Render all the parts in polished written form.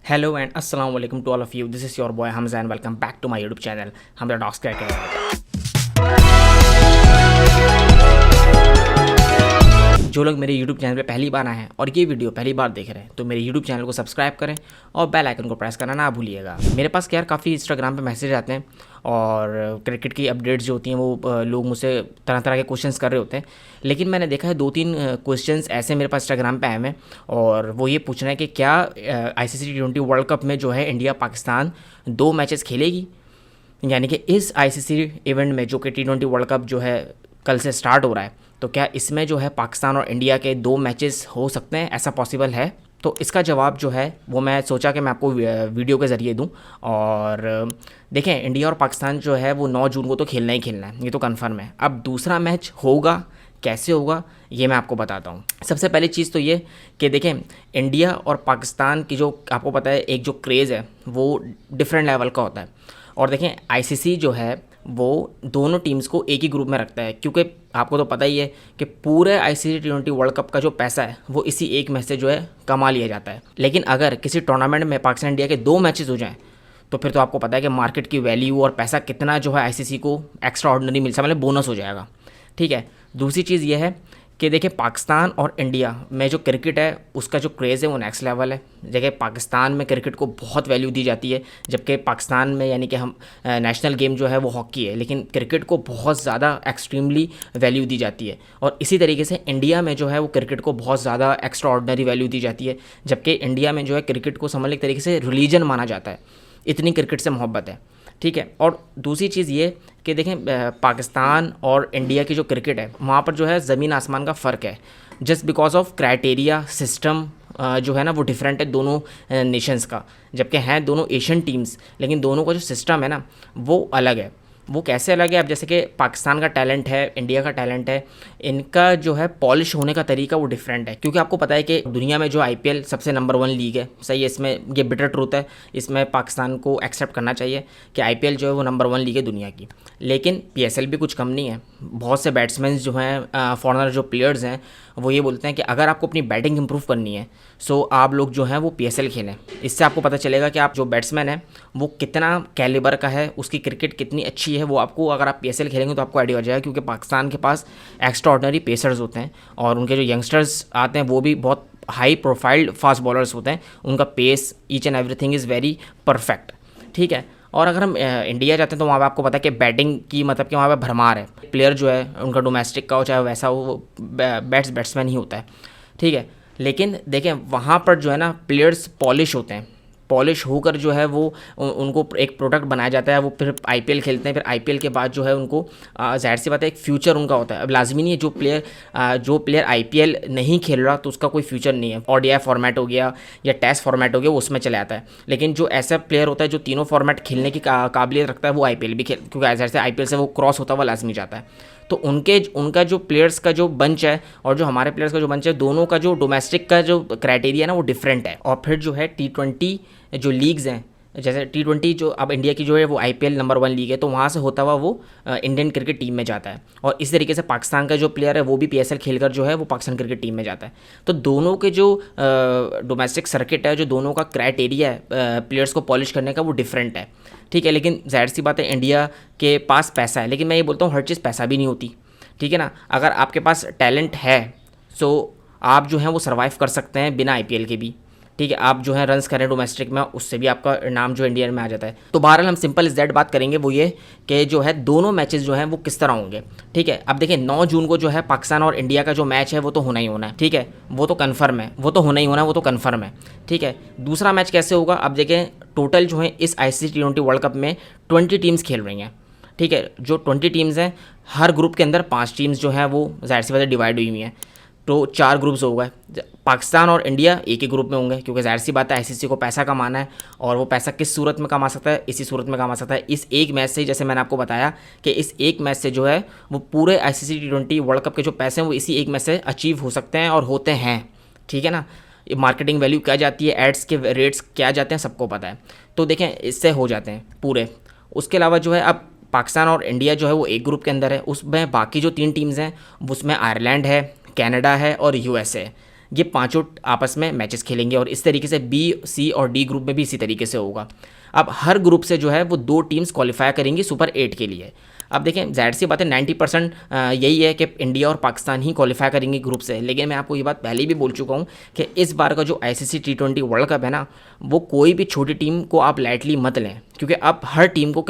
Hello and assalamu alaikum to all of you. This is your boy Hamza and welcome back to my YouTube channel Hamza Dogs Cracker. जो लोग मेरे YouTube channel पे पहली बार आए हैं और ये वीडियो पहली बार देख रहे हैं तो मेरे YouTube चैनल को सब्सक्राइब करें और बेल आइकन को प्रेस करना ना भूलिएगा। मेरे पास यार काफ़ी इंस्टाग्राम पे मैसेज आते हैं और क्रिकेट की अपडेट्स जो होती हैं वो लोग मुझसे तरह तरह के क्वेश्चंस कर रहे होते हैं, लेकिन मैंने देखा है 2-3 क्वेश्चंस ऐसे मेरे पास इंस्टाग्राम पे आए हैं और वो ये पूछना है कि क्या ICC T20 वर्ल्ड कप में जो है इंडिया पाकिस्तान 2 मैचेस खेलेगी, यानी कि इस ICC इवेंट में जो कि T20 वर्ल्ड कप जो है कल से स्टार्ट हो रहा है, तो क्या इसमें जो है पाकिस्तान और इंडिया के 2 मैचेस हो सकते हैं, ऐसा पॉसिबल है? तो इसका जवाब जो है वो मैं सोचा कि मैं आपको वीडियो के ज़रिए दूं। और देखें, इंडिया और पाकिस्तान जो है वो 9 जून को तो खेलना ही खेलना है, ये तो कन्फर्म है। अब दूसरा मैच होगा कैसे होगा ये मैं आपको बताता हूँ। सबसे पहली चीज़ तो ये कि देखें, इंडिया और पाकिस्तान की जो आपको पता है एक जो क्रेज़ है वो डिफरेंट लेवल का होता है। और देखें, ICC जो है वो दोनों टीम्स को एक ही ग्रुप में रखता है, क्योंकि आपको तो पता ही है कि पूरे ICC T20 वर्ल्ड कप का जो पैसा है वो इसी एक मैच से जो है कमा लिया जाता है। लेकिन अगर किसी टूर्नामेंट में पाकिस्तान इंडिया के 2 मैचेस हो जाएं तो फिर तो आपको पता है कि मार्केट की वैल्यू और पैसा कितना जो है ICC को एक्स्ट्रा ऑर्डिनरी मिल सकता है, मतलब बोनस हो जाएगा। ठीक है, दूसरी चीज़ ये है कि देखिए, पाकिस्तान और इंडिया में जो क्रिकेट है उसका जो क्रेज़ है वो नेक्स्ट लेवल है। जगह पाकिस्तान में क्रिकेट को बहुत वैल्यू दी जाती है, जबकि पाकिस्तान में यानी कि हम नेशनल गेम जो है वो हॉकी है, लेकिन क्रिकेट को बहुत ज़्यादा एक्सट्रीमली वैल्यू दी जाती है। और इसी तरीके से इंडिया में जो है वो क्रिकेट को बहुत ज़्यादा एक्स्ट्रा ऑर्डिनरी वैल्यू दी जाती है, जबकि इंडिया में जो है क्रिकेट को समझ एक तरीके से रिलीजन माना जाता है, इतनी क्रिकेट से मोहब्बत है। ठीक है, और दूसरी चीज़ ये कि देखें, पाकिस्तान और इंडिया की जो क्रिकेट है वहाँ पर जो है ज़मीन आसमान का फ़र्क है, just because of criteria system जो है ना वो डिफरेंट है दोनों नेशंस का। जबकि हैं दोनों एशियन टीम्स, लेकिन दोनों का जो सिस्टम है ना वो अलग है। वो कैसे अलग है? अब जैसे कि पाकिस्तान का टैलेंट है, इंडिया का टैलेंट है, इनका जो है पॉलिश होने का तरीका वो डिफरेंट है। क्योंकि आपको पता है कि दुनिया में जो IPL सबसे नंबर 1 लीग है, सही है, इसमें ये बिटर ट्रूथ है, इसमें पाकिस्तान को एक्सेप्ट करना चाहिए कि IPL जो है वो नंबर 1 लीग है दुनिया की। लेकिन PSL भी कुछ कम नहीं है। बहुत से बैट्समैन जो हैं, फॉरनर जो प्लेयर्स हैं, वो ये बोलते हैं कि अगर आपको अपनी बैटिंग इंप्रूव करनी है सो आप लोग जो हैं वो PSL खेलें। इससे आपको पता चलेगा कि आप जो बैट्समैन है वो कितना कैलिबर का है, उसकी क्रिकेट कितनी अच्छी है, वो आपको अगर आप PSL खेलेंगे तो आपको आइडिया हो जाएगा। क्योंकि पाकिस्तान के पास एक्स्ट्रा ऑर्डिनरी पेसर्स होते हैं और उनके जो यंगस्टर्स आते हैं वो भी बहुत हाई प्रोफाइल्ड फास्ट बॉलर्स होते हैं। उनका pace, each and everything is very perfect. ठीक है, और अगर हम इंडिया जाते हैं तो वहाँ पे आपको पता है कि बैटिंग की मतलब कि वहाँ पे भरमार है। प्लेयर जो है उनका डोमेस्टिक का हो चाहे वैसा हो, वो बैट्समैन ही होता है। ठीक है, लेकिन देखें वहाँ पर जो है ना प्लेयर्स पॉलिश होते हैं, पॉलिश होकर जो है वो उनको एक प्रोडक्ट बनाया जाता है। वो फिर IPL खेलते हैं, फिर IPL के बाद जो है उनको जाहिर सी बात है एक फ्यूचर उनका होता है। अब लाजमी नहीं है जो प्लेयर IPL नहीं खेल रहा तो उसका कोई फ्यूचर नहीं है। ODI फॉर्मेट हो गया या टेस्ट फॉर्मेट हो गया वो उसमें चले आता है, लेकिन जो ऐसा प्लेयर होता है जो तीनों फॉर्मेट खेलने की काबिलियत रखता है वो IPL भी खेल, क्योंकि जाहिर से IPL से वो क्रॉस होता हुआ लाजमी जाता है। तो उनका जो प्लेयर्स का जो बंच है और जो हमारे प्लेयर्स का जो बंच है, दोनों का जो डोमेस्टिक का जो क्राइटेरिया है ना वो डिफरेंट है। और फिर जो है T20 जो लीग्स हैं, जैसे T20 जो अब इंडिया की जो है वो IPL नंबर 1 लीग है, तो वहाँ से होता हुआ वो इंडियन क्रिकेट टीम में जाता है। और इस तरीके से पाकिस्तान का जो प्लेयर है वो भी PSL खेलकर जो है वो पाकिस्तान क्रिकेट टीम में जाता है। तो दोनों के जो डोमेस्टिक सर्किट है, जो दोनों का क्राइटेरिया है प्लेयर्स को पॉलिश करने का, वो डिफरेंट है। ठीक है, लेकिन जाहिर सी बात है इंडिया के पास पैसा है, लेकिन मैं ये बोलता हूँ हर चीज़ पैसा भी नहीं होती। ठीक है ना, अगर आपके पास टैलेंट है सो आप जो हैं वो सर्वाइव कर सकते हैं बिना IPL के भी। ठीक है, आप जो है रन्स करें डोमेस्टिक में, उससे भी आपका नाम जो इंडिया में आ जाता है। तो बहरहाल हम सिंपल इस दैट बात करेंगे वो ये कि जो है दोनों मैचेस जो हैं वो किस तरह होंगे। ठीक है, अब देखिए 9 जून को जो है पाकिस्तान और इंडिया का जो मैच है वो तो होना ही होना है। ठीक है, वो तो कन्फर्म है, वो तो होना ही होना है, वो तो कन्फर्म है। ठीक है, दूसरा मैच कैसे होगा? अब देखें, टोटल जो है इस ICC T20 वर्ल्ड कप में 20 टीम्स खेल रही हैं। ठीक है, जो 20 टीम्स हैं, हर ग्रुप के अंदर 5 टीम्स जो हैं वो जाहिर सी बात है डिवाइड हुई हुई हैं, तो 4 ग्रुप्स हो गए। पाकिस्तान और इंडिया एक ही ग्रुप में होंगे, क्योंकि जाहिर सी बात है ICC को पैसा कमाना है, और वो पैसा किस सूरत में कमा सकता है? इसी सूरत में कमा सकता है, इस एक मैच से। जैसे मैंने आपको बताया कि इस एक मैच से जो है वो पूरे ICC T20 वर्ल्ड कप के जो पैसे हैं वो इसी एक मैच से अचीव हो सकते हैं और होते हैं। ठीक है ना, मार्केटिंग वैल्यू क्या जाती है, एड्स के रेट्स क्या जाते हैं, सबको पता है। तो देखें, इससे हो जाते हैं पूरे। उसके अलावा जो है अब पाकिस्तान और इंडिया जो है वो एक ग्रुप के अंदर है, उसमें बाकी जो 3 टीम्स हैं उसमें आयरलैंड है, कनाडा है और USA। ये पांचों आपस में मैचेस खेलेंगे और इस तरीके से बी, सी और डी ग्रुप में भी इसी तरीके से होगा। अब हर ग्रुप से जो है वो 2 टीम्स क्वालिफाई करेंगी सुपर 8 के लिए। अब देखें, जाहिर सी बात है 90% यही है कि इंडिया और पाकिस्तान ही क्वालिफाई करेंगे ग्रुप से। लेकिन मैं आपको ये बात पहले भी बोल चुका हूँ कि इस बार का जो ICC T20 वर्ल्ड कप है ना, वो कोई भी छोटी टीम को आप लाइटली मत लें, क्योंकि अब हर टीम को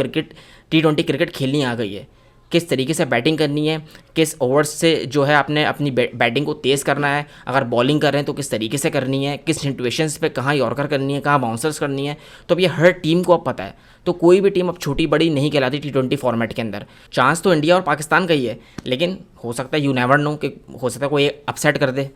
T20 क्रिकेट खेलनी आ गई है। किस तरीके से बैटिंग करनी है, किस ओवर्स से जो है आपने अपनी बैटिंग को तेज़ करना है, अगर बॉलिंग कर रहे हैं तो किस तरीके से करनी है, किस सिचुएशंस पे कहाँ यॉर्कर करनी है, कहाँ बाउंसर्स करनी है, तो अब ये हर टीम को अब पता है। तो कोई भी टीम अब छोटी बड़ी नहीं कहलाती T20 फॉर्मेट के अंदर। चांस तो इंडिया और पाकिस्तान का ही है, लेकिन हो सकता है यू नेवर नो कि हो सकता है कोई अपसेट कर दे,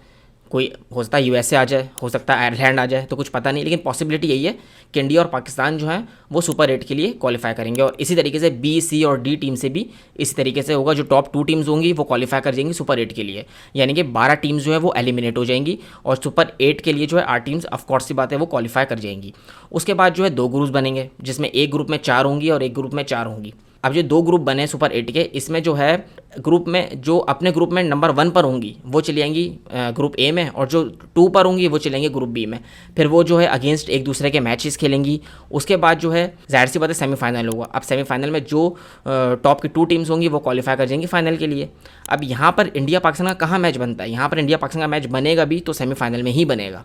कोई हो सकता है USA आ जाए, हो सकता है आयरलैंड आ जाए, तो कुछ पता नहीं। लेकिन पॉसिबिलिटी यही है कि इंडिया और पाकिस्तान जो है वो सुपर 8 के लिए क्वालिफाई करेंगे। और इसी तरीके से B, C और D टीम से भी इसी तरीके से होगा। जो टॉप 2 टीम्स होंगी वो क्वालिफाई कर जाएंगी सुपर 8 के लिए, यानी कि 12 टीम्स जो है वो एलिमिनेट हो जाएंगी और सुपर 8 के लिए जो है 8 टीम्स ऑफकोर्स सी बात है वो क्वालिफाई कर जाएंगी। उसके बाद जो है 2 ग्रुप्स बनेंगे, जिसमें एक ग्रुप में 4 होंगी और एक ग्रुप में 4 होंगी। अब जो 2 ग्रुप बने सुपर 8 के, इसमें जो है ग्रुप में जो अपने ग्रुप में नंबर 1 पर होंगी वो चली जाएंगी ग्रुप A में, और जो 2 पर होंगी वो चलेंगे ग्रुप B में। फिर वो जो है अगेंस्ट एक दूसरे के मैचेस खेलेंगी। उसके बाद जो है जाहिर सी बात है सेमीफाइनल होगा। अब सेमीफाइनल में जो टॉप की 2 टीम्स होंगी वो क्वालिफाई कर जाएंगी फाइनल के लिए। अब यहाँ पर इंडिया पाकिस्तान का कहाँ मैच बनता है? यहाँ पर इंडिया पाकिस्तान का मैच बनेगा भी तो सेमीफाइनल में ही बनेगा,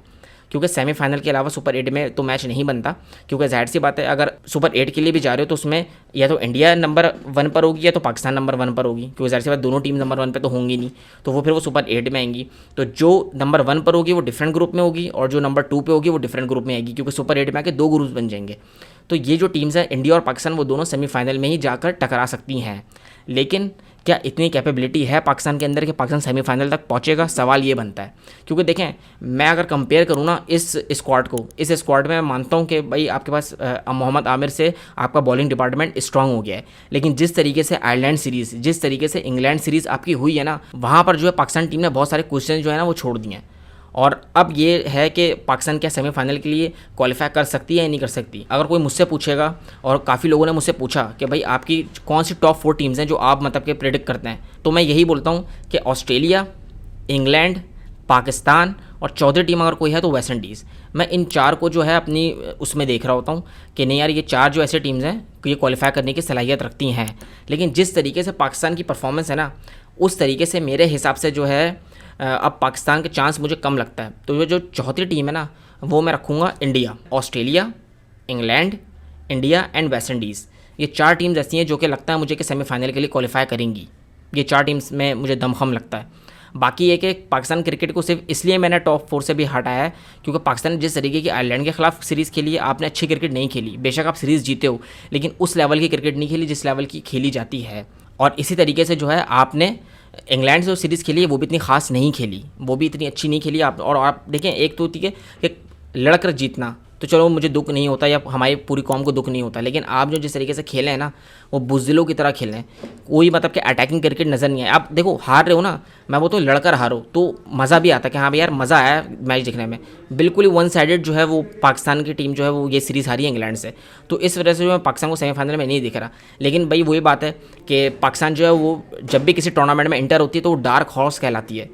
क्योंकि सेमीफाइनल के अलावा सुपर 8 में तो मैच नहीं बनता। क्योंकि जाहिर सी बात है अगर सुपर 8 के लिए भी जा रहे हो तो उसमें या तो इंडिया नंबर 1 पर होगी या तो पाकिस्तान नंबर 1 पर होगी, क्योंकि जाहिर सी बात दोनों टीम नंबर 1 पे तो होंगी नहीं, तो वो फिर वो सुपर 8 में आएंगी। तो जो नंबर 1 पर होगी वो डिफरेंट ग्रुप में होगी और जो नंबर 2 पे होगी वो डिफरेंट ग्रुप में आएगी, क्योंकि सुपर 8 में आके 2 ग्रुप्स बन जाएंगे। तो ये जो टीम्स हैं इंडिया और पाकिस्तान वो दोनों सेमीफाइनल में ही जाकर टकरा सकती हैं। लेकिन क्या इतनी कैपेबिलिटी है पाकिस्तान के अंदर कि पाकिस्तान सेमीफाइनल तक पहुंचेगा? सवाल ये बनता है। क्योंकि देखें, मैं अगर कंपेयर करूँ ना इस स्क्वाड को, इस स्क्वाड में मैं मानता हूँ कि भाई आपके पास मोहम्मद आमिर से आपका बॉलिंग डिपार्टमेंट स्ट्रांग हो गया है। लेकिन जिस तरीके से आयरलैंड सीरीज़, जिस तरीके से इंग्लैंड सीरीज़ आपकी हुई है ना, वहाँ पर जो है पाकिस्तान टीम ने बहुत सारे क्वेश्चन जो है ना वो छोड़ दिए हैं। और अब ये है कि पाकिस्तान क्या सेमीफाइनल के लिए क्वालिफाई कर सकती है या नहीं कर सकती। अगर कोई मुझसे पूछेगा, और काफ़ी लोगों ने मुझसे पूछा कि भाई आपकी कौन सी टॉप 4 टीम्स हैं जो आप मतलब के प्रेडिक्ट करते हैं, तो मैं यही बोलता हूँ कि ऑस्ट्रेलिया, इंग्लैंड, पाकिस्तान और चौथी टीम अगर कोई है तो वेस्ट इंडीज़। मैं इन 4 को जो है अपनी उसमें देख रहा होता हूँ कि नहीं यार ये 4 जो ऐसे टीम्स हैं कि ये क्वालिफाई करने की सलाहियत रखती हैं। लेकिन जिस तरीके से पाकिस्तान की परफॉर्मेंस है ना, उस तरीके से मेरे हिसाब से जो है अब पाकिस्तान के चांस मुझे कम लगता है। तो ये जो चौथी टीम है ना वो मैं रखूँगा India, Australia, England, India and West Indies. ये 4 टीम्स ऐसी हैं जो कि लगता है मुझे कि सेमीफाइनल के लिए क्वालिफाई करेंगी। ये 4 टीम्स में मुझे दमखम लगता है। बाकी ये कि पाकिस्तान क्रिकेट को सिर्फ इसलिए मैंने टॉप 4 से भी हटाया है क्योंकि पाकिस्तान ने जिस तरीके की आयरलैंड के खिलाफ सीरीज़ खेली है, आपने अच्छी क्रिकेट नहीं खेली। बेशक आप सीरीज़ जीते हो, लेकिन उस लेवल की क्रिकेट नहीं खेली जिस लेवल की खेली जाती है। और इसी तरीके से जो है आपने इंग्लैंड से जो सीरीज़ खेली है वो भी इतनी खास नहीं खेली, वो भी इतनी अच्छी नहीं खेली आप। और आप देखें, एक तो होती है कि लड़कर जीतना, तो चलो मुझे दुख नहीं होता या हमारी पूरी कौम को दुख नहीं होता, लेकिन आप जो जिस तरीके से खेले हैं ना वो बुज़दिलों की तरह खेले हैं। कोई मतलब कि अटैकिंग क्रिकेट नज़र नहीं आया। आप देखो हार रहे हो ना, मैं वो तो लड़कर हारो तो मज़ा भी आता कि हाँ भाई यार मज़ा आया मैच देखने में। बिल्कुल ही वन साइडेड जो है वो पाकिस्तान की टीम जो है वो ये सीरीज़ हारी है इंग्लैंड से, तो इस वजह से जो मैं पाकिस्तान को सेमीफाइनल में नहीं दिख रहा। लेकिन भाई वही बात है कि पाकिस्तान जो है वो जब भी किसी टूर्नामेंट में इंटर होती है तो वो डार्क हॉर्स कहलाती है।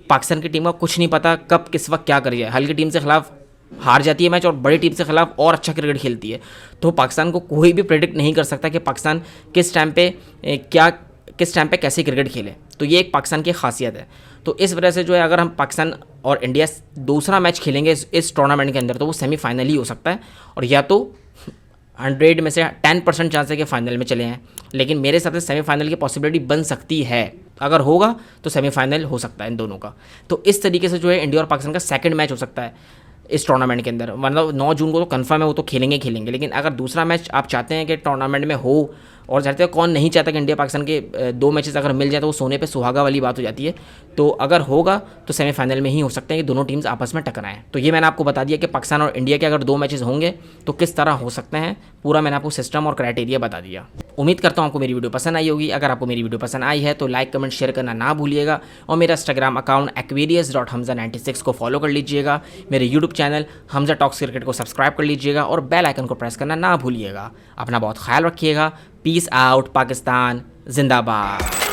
पाकिस्तान की टीम का कुछ नहीं पता कब किस वक्त क्या करी है। हल्की टीम से खिलाफ हार जाती है मैच और बड़ी टीम से खिलाफ और अच्छा क्रिकेट खेलती है। तो पाकिस्तान को कोई भी प्रेडिक्ट नहीं कर सकता कि पाकिस्तान किस टाइम पे कैसे क्रिकेट खेले। तो ये एक पाकिस्तान की खासियत है। तो इस वजह से जो है अगर हम पाकिस्तान और इंडिया दूसरा मैच खेलेंगे इस टूर्नामेंट के अंदर तो वो सेमीफाइनल ही हो सकता है, और या तो 100 में से 10% चांस है कि फाइनल में चले हैं। लेकिन मेरे हिसाब से सेमीफाइनल की पॉसिबिलिटी बन सकती है। अगर होगा तो सेमीफाइनल हो सकता है इन दोनों का। तो इस तरीके से जो है इंडिया और पाकिस्तान का सेकंड मैच हो सकता है इस टूर्नामेंट के अंदर। मतलब 9 जून को तो कंफर्म है, वो तो खेलेंगे। लेकिन अगर दूसरा मैच आप चाहते हैं कि टूर्नामेंट में हो, और चाहते हैं कौन नहीं चाहता कि इंडिया पाकिस्तान के 2 मैचेस अगर मिल जाए तो वो सोने पे सुहागा वाली बात हो जाती है। तो अगर होगा तो सेमीफाइनल में ही हो सकते हैं कि दोनों टीम्स आपस में टकराएं। तो ये मैंने आपको बता दिया कि पाकिस्तान और इंडिया के अगर 2 मैचेस होंगे तो किस तरह हो सकते हैं, पूरा मैंने आपको सिस्टम और क्राइटेरिया बता दिया। उम्मीद करता हूँ आपको मेरी वीडियो पसंद आई होगी। अगर आपको मेरी वीडियो पसंद आई है तो लाइक कमेंट शेयर करना ना भूलिएगा, और मेरा इंस्टाग्राम अकाउंट aquarius.hamza96 को फॉलो कर लीजिएगा। मेरे YouTube channel Hamza talks cricket को सब्सक्राइब कर लीजिएगा और बेल आइकन को प्रेस करना ना भूलिएगा। अपना बहुत ख्याल रखिएगा। पीस आउट, पाकिस्तान जिंदाबाद।